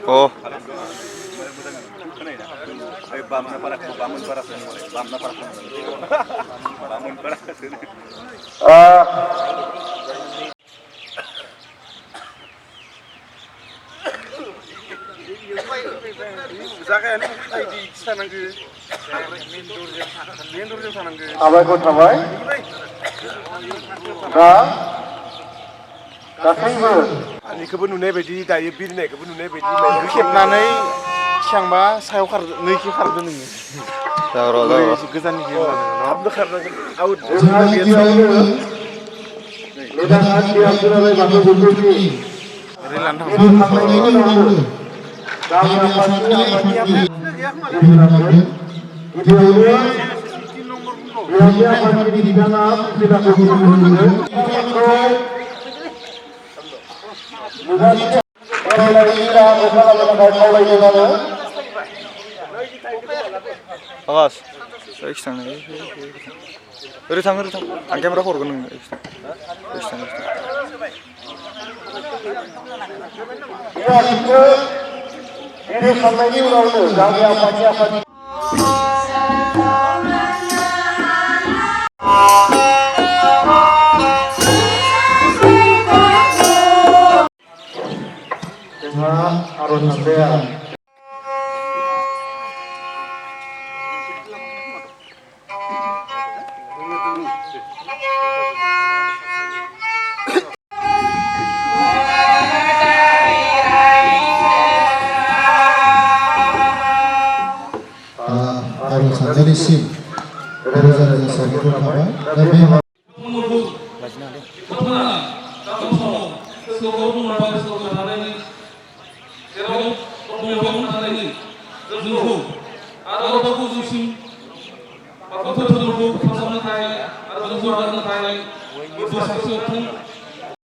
Oh. Abaiku tabai. Da. Gaसैबो आंनिखौबो नुनाय बायदि दायो बिरनायखौबो नुनाय बायदि खेबनानै थिखांबा सायाव नैखि खारदो नोङो गोजाननिफ्राय थाबनो खारनांगोन आउट ओरै लानो Awas, saya istana. Udah tang. Ang kamera hurgan nung. Istana. Ini sampai ni ulang tu. Jangan apa. Harus sampai. Harus sampai sim. Harus sampai rumah. Tapi Terima kasih.